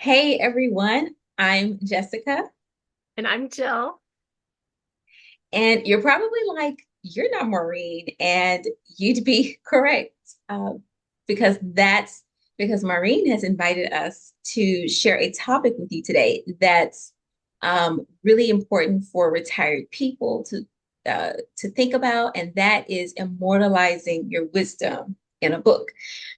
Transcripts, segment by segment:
Hey everyone, I'm Jessica, And I'm Jill. and you're probably like, you're not Maureen, and you'd be correct, uh, because that's because Maureen has invited us to share a topic with you today that's really important for retired people to think about, and that is immortalizing your wisdom in a book.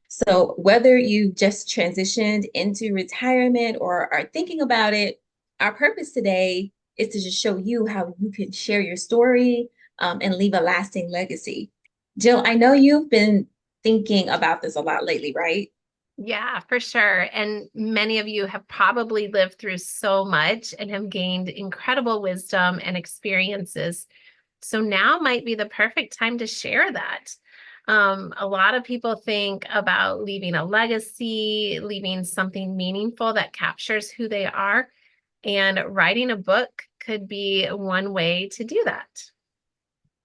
So, whether you just transitioned into retirement or are thinking about it, our purpose today is to just show you how you can share your story and leave a lasting legacy. Jill, I know you've been thinking about this a lot lately, right? Yeah, for sure. And many of you have probably lived through so much and have gained incredible wisdom and experiences. So now might be the perfect time to share that. A lot of people think about leaving a legacy, leaving something meaningful that captures who they are. And writing a book could be one way to do that.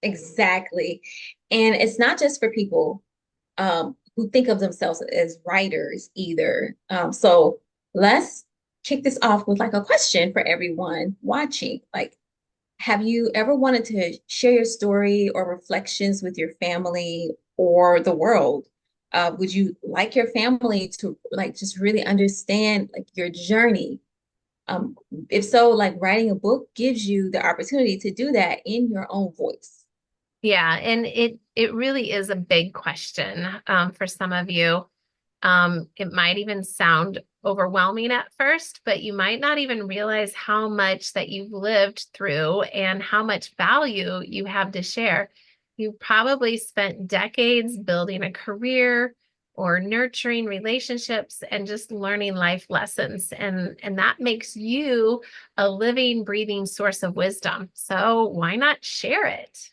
Exactly. And it's not just for people who think of themselves as writers either. So let's kick this off with like a question for everyone watching. Like, have you ever wanted to share your story or reflections with your family or the world? Would you like your family to like just really understand like your journey? Um, if so, like writing a book gives you the opportunity to do that in your own voice. Yeah, and it really is a big question for some of you. It might even sound overwhelming at first, but you might not even realize how much that you've lived through and how much value you have to share. You probably spent decades building a career or nurturing relationships and just learning life lessons. And that makes you a living, breathing source of wisdom. So why not share it?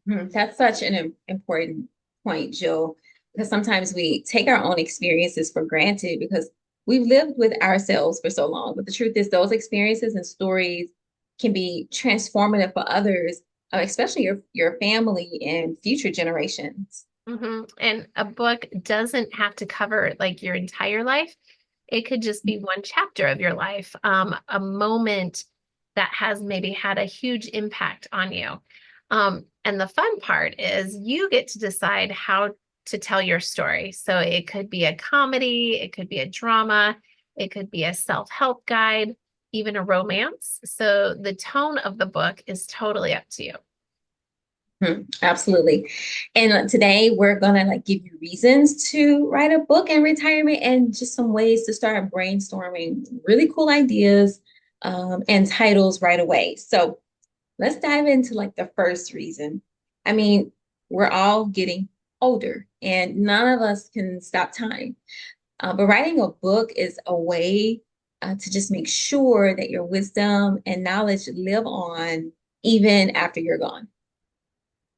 That's such an important point, Jill, because sometimes we take our own experiences for granted because we've lived with ourselves for so long. But the truth is, those experiences and stories can be transformative for others, especially your family and future generations. And a book doesn't have to cover like your entire life. It could just be one chapter of your life, a moment that has maybe had a huge impact on you. And the fun part is you get to decide how to tell your story. So it could be a comedy, it could be a drama, it could be a self-help guide, even a romance. So the tone of the book is totally up to you. Absolutely. And today we're gonna like give you reasons to write a book in retirement and just some ways to start brainstorming really cool ideas and titles right away. So let's dive into like the first reason. I mean, we're all getting older and none of us can stop time. But writing a book is a way to just make sure that your wisdom and knowledge live on even after you're gone.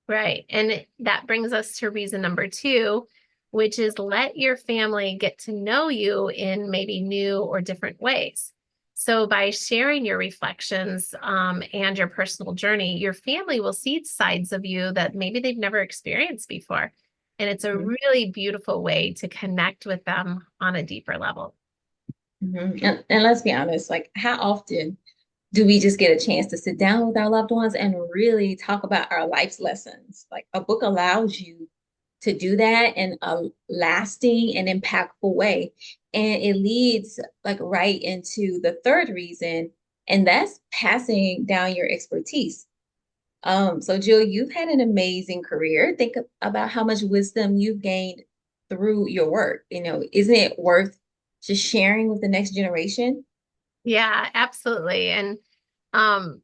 Right. And that brings us to reason number two, which is let your family get to know you in maybe new or different ways. So, by sharing your reflections and your personal journey, your family will see sides of you that maybe they've never experienced before. And it's a Mhm. really beautiful way to connect with them on a deeper level. And let's be honest, like how often do we just get a chance to sit down with our loved ones and really talk about our life's lessons? Like a book allows you to do that in a lasting and impactful way. And it leads like right into the third reason, and that's passing down your expertise. So Jill, you've had an amazing career. Think about how much wisdom you've gained through your work. Isn't it worth just sharing with the next generation? Yeah, absolutely. And um,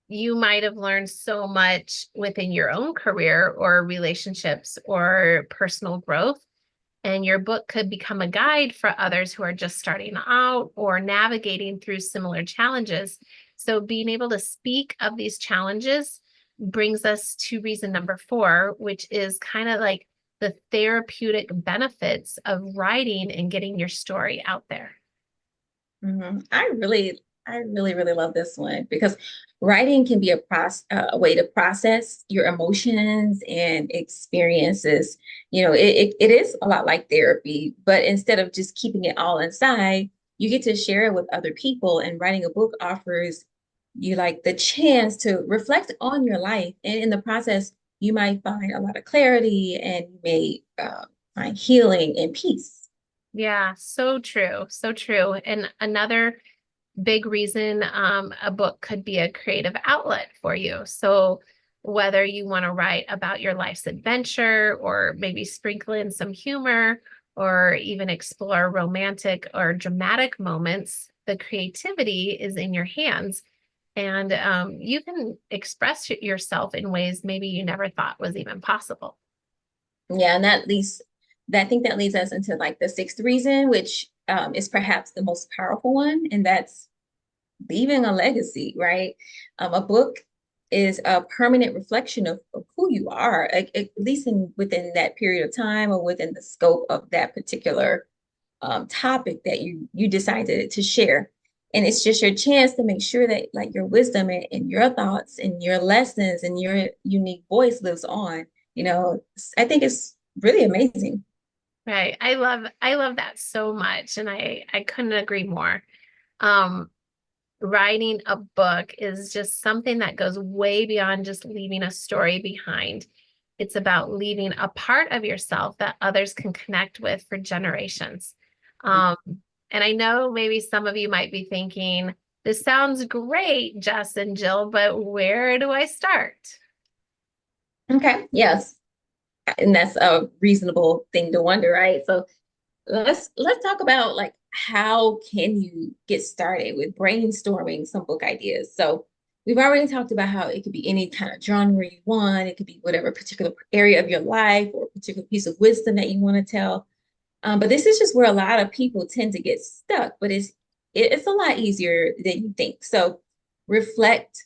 you might have learned so much within your own career or relationships or personal growth. And your book could become a guide for others who are just starting out or navigating through similar challenges. So, being able to speak of these challenges brings us to reason number four, which is kind of like the therapeutic benefits of writing and getting your story out there. I really love this one because writing can be a way to process your emotions and experiences. It is a lot like therapy, but instead of just keeping it all inside, you get to share it with other people. And writing a book offers you like the chance to reflect on your life. And in the process, you might find a lot of clarity and you may find healing and peace. Yeah, so true. So true. And another big reason a book could be a creative outlet for you. So whether you want to write about your life's adventure or maybe sprinkle in some humor or even explore romantic or dramatic moments, the creativity is in your hands. And you can express yourself in ways maybe you never thought was even possible. Yeah, and I think that leads us into like the sixth reason, which is perhaps the most powerful one, and that's leaving a legacy, right? A book is a permanent reflection of who you are, at least within that period of time or within the scope of that particular topic that you decided to share. And it's just your chance to make sure that like your wisdom and your thoughts and your lessons and your unique voice lives on. I think it's really amazing. Right. I love that so much. And I couldn't agree more. Um, Writing a book is just something that goes way beyond just leaving a story behind. It's about leaving a part of yourself that others can connect with for generations. Um, and I know maybe some of you might be thinking, this sounds great, Jess and Jill, but where do I start? Okay. Yes. And that's a reasonable thing to wonder, right? So let's talk about like how can you get started with brainstorming some book ideas. So we've already talked about how it could be any kind of genre you want. It could be whatever particular area of your life or a particular piece of wisdom that you want to tell. But this is just where a lot of people tend to get stuck, but it's a lot easier than you think. So reflect,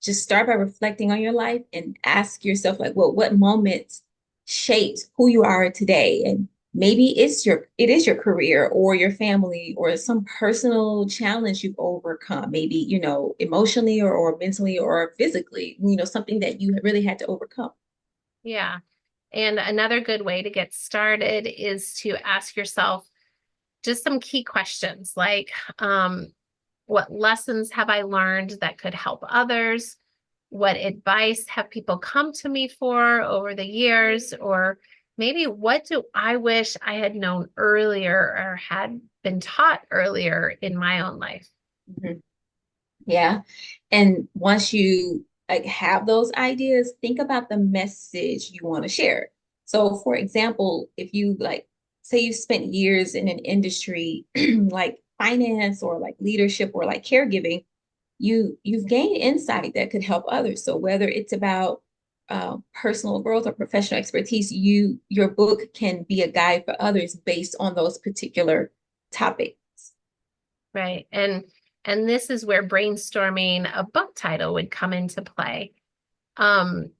just start by reflecting on your life and ask yourself, like, well, what moments shaped who you are today? And maybe it is your career or your family or some personal challenge you've overcome, maybe, emotionally or mentally or physically, something that you really had to overcome. Yeah. And another good way to get started is to ask yourself just some key questions like, what lessons have I learned that could help others? What advice have people come to me for over the years? Or maybe what do I wish I had known earlier or had been taught earlier in my own life? Mhm. Yeah. And once you like have those ideas, think about the message you want to share. So for example, if you like say you spent years in an industry like finance or like leadership or like caregiving, you've gained insight that could help others. So whether it's about personal growth or professional expertise, your book can be a guide for others based on those particular topics. Right. And this is where brainstorming a book title would come into play. Um,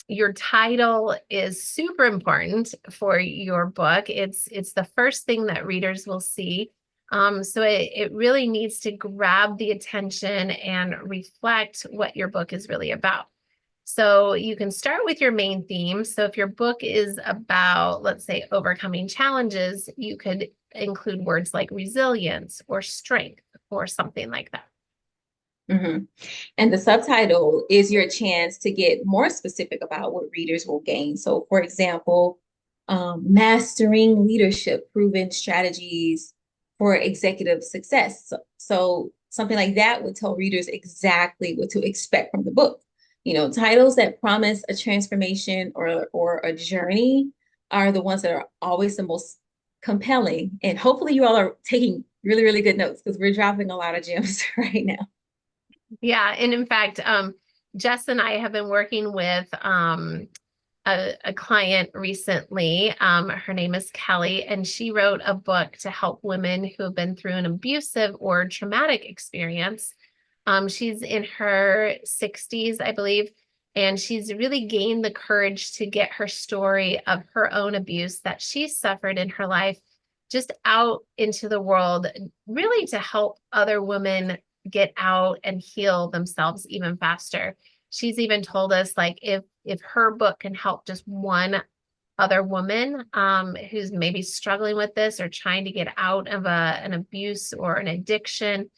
your title is super important for your book. It's the first thing that readers will see. So it really needs to grab the attention and reflect what your book is really about. So you can start with your main theme. So if your book is about, let's say, overcoming challenges, you could include words like resilience or strength or something like that. Mm-hmm. And the subtitle is your chance to get more specific about what readers will gain. So, for example, mastering leadership, proven strategies for executive success. So, something like that would tell readers exactly what to expect from the book. Titles that promise a transformation or a journey are the ones that are always the most compelling. And hopefully, you all are taking really, really good notes because we're dropping a lot of gems right now. Yeah, and in fact, Jess and I have been working with a client recently. Her name is Kelly, and she wrote a book to help women who have been through an abusive or traumatic experience. She's in her 60s, I believe, and she's really gained the courage to get her story of her own abuse that she suffered in her life just out into the world, really to help other women get out and heal themselves even faster. She's even told us like if her book can help just one other woman who's maybe struggling with this or trying to get out of an abuse or an addiction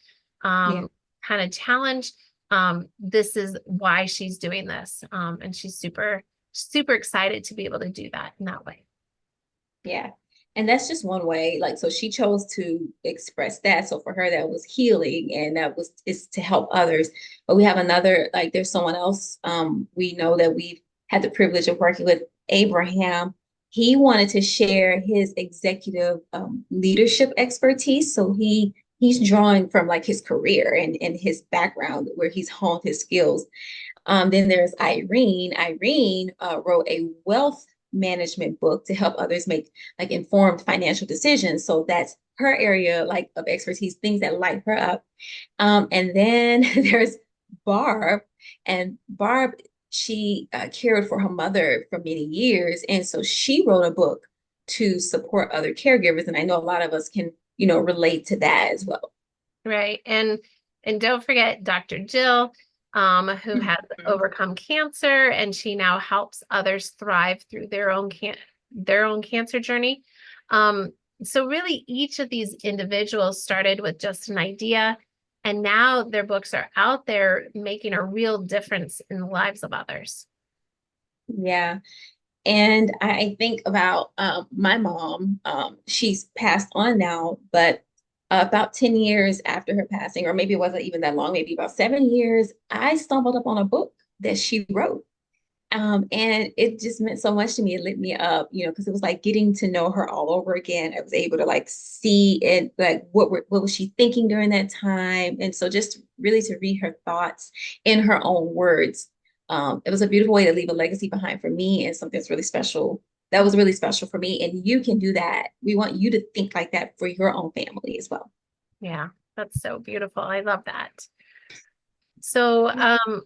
Yeah. kind of challenge, this is why she's doing this. And she's super, super excited to be able to do that in that way. Yeah. And that's just one way. Like, so she chose to express that. So for her, that was healing and that was is to help others. But we have another, like there's someone else we know that we've had the privilege of working with, Abraham. He wanted to share his executive leadership expertise. So he's drawing from like his career and his background where he's honed his skills. Then there's Irene. Irene wrote a wealth management book to help others make like informed financial decisions. So that's her area like of expertise, things that light her up. And then there's Barb, and Barb, she cared for her mother for many years, and so she wrote a book to support other caregivers. And I know a lot of us can, relate to that as well. Right. And don't forget Dr. Jill, who has Mhm. overcome cancer, and she now helps others thrive through their own cancer journey. So really each of these individuals started with just an idea, and now their books are out there making a real difference in the lives of others. Yeah. And I think about my mom. She's passed on now, but about 10 years after her passing, or maybe it wasn't even that long, maybe about 7 years, I stumbled up on a book that she wrote. And it just meant so much to me. It lit me up, because it was like getting to know her all over again. I was able to like see it, like what was she thinking during that time, and so just really to read her thoughts in her own words. It was a beautiful way to leave a legacy behind for me, and something that's really special. That was really special for me, and you can do that. We want you to think like that for your own family as well. Yeah, that's so beautiful. I love that. So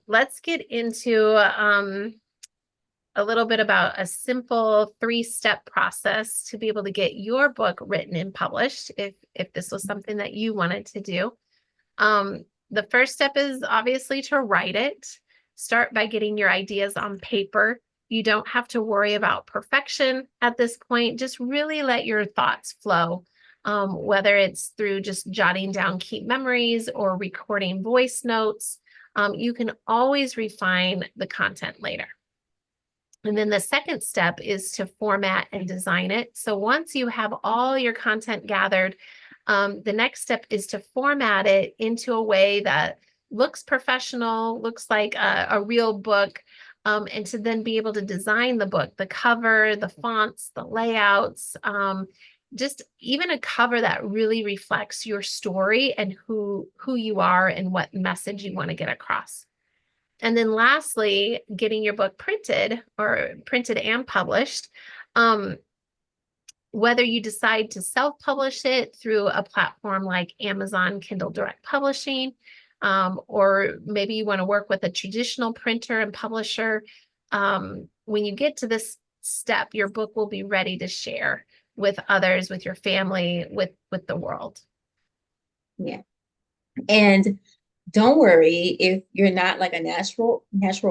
let's get into a little bit about a simple 3-step process to be able to get your book written and published if this was something that you wanted to do. The first step is obviously to write it. Start by getting your ideas on paper. You don't have to worry about perfection at this point. Just really let your thoughts flow. Whether it's through just jotting down key memories or recording voice notes, you can always refine the content later. And then the second step is to format and design it. So once you have all your content gathered, the next step is to format it into a way that looks professional, looks like a real book, and to then be able to design the book, the cover, the fonts, the layouts, just even a cover that really reflects your story and who you are and what message you want to get across. And then lastly, getting your book printed and published. Whether you decide to self-publish it through a platform like Amazon Kindle Direct Publishing, or maybe you want to work with a traditional printer and publisher, when you get to this step, your book will be ready to share with others, with your family, with the world. Yeah. And don't worry if you're not like a natural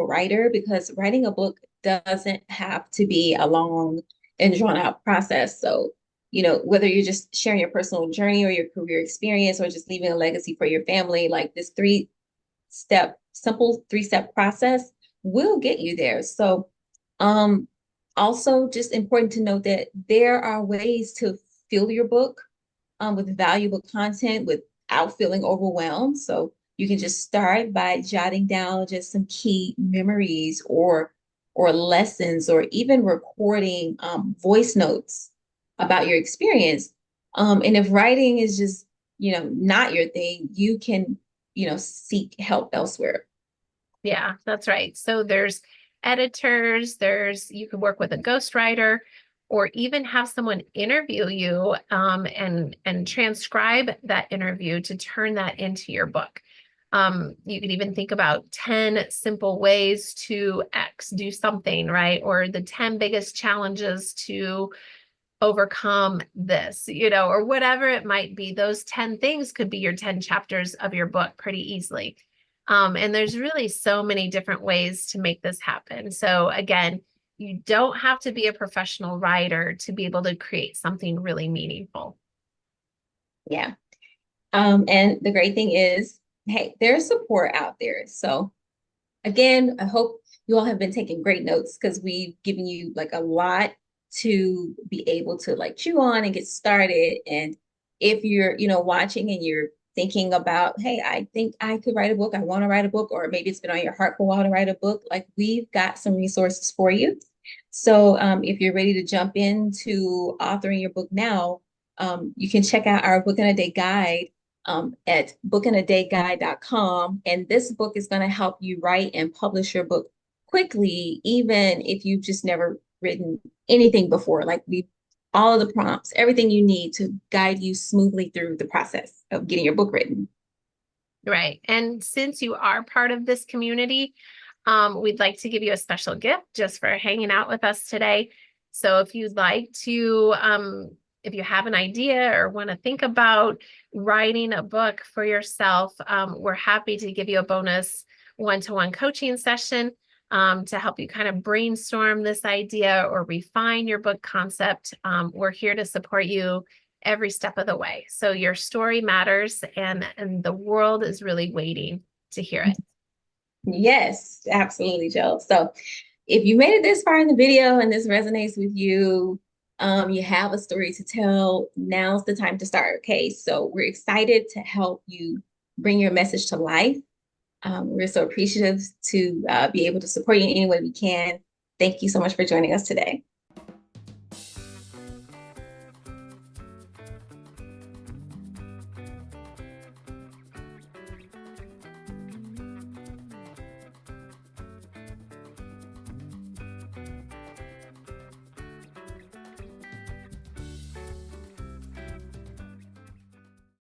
writer, because writing a book doesn't have to be a long and drawn out process. So, whether you're just sharing your personal journey or your career experience or just leaving a legacy for your family, like this simple 3-step process will get you there. So, also just important to note that there are ways to fill your book with valuable content without feeling overwhelmed. So you can just start by jotting down just some key memories or lessons, or even recording voice notes about your experience. And if writing is just not your thing, you can seek help elsewhere. Yeah, that's right. So there's editors, you can work with a ghostwriter, or even have someone interview you and transcribe that interview to turn that into your book. You could even think about 10 simple ways to X, do something, right? Or the 10 biggest challenges to overcome this, or whatever it might be. Those 10 things could be your 10 chapters of your book pretty easily. And there's really so many different ways to make this happen. So again, You don't have to be a professional writer to be able to create something really meaningful. Yeah. And the great thing is, hey, there's support out there. So again, I hope you all have been taking great notes because we've given you like a lot to be able to like chew on and get started. And if you're, watching and you're thinking about, hey, I think I could write a book, I want to write a book, or maybe it's been on your heart for a while to write a book, like we've got some resources for you. So if you're ready to jump into authoring your book now, you can check out our book in a day guide at bookinadayguide.com. And this book is going to help you write and publish your book quickly, even if you've just never written anything before. Like all of the prompts, everything you need to guide you smoothly through the process of getting your book written. Right. And since you are part of this community, we'd like to give you a special gift just for hanging out with us today. So if you'd like to, if you have an idea or want to think about writing a book for yourself, we're happy to give you a bonus one-to-one coaching session to help you kind of brainstorm this idea or refine your book concept. We're here to support you every step of the way. So your story matters, and the world is really waiting to hear it. Yes, absolutely, Jill. So if you made it this far in the video and this resonates with you, you have a story to tell, now's the time to start. Okay, so we're excited to help you bring your message to life. We're so appreciative to be able to support you in any way we can. Thank you so much for joining us today.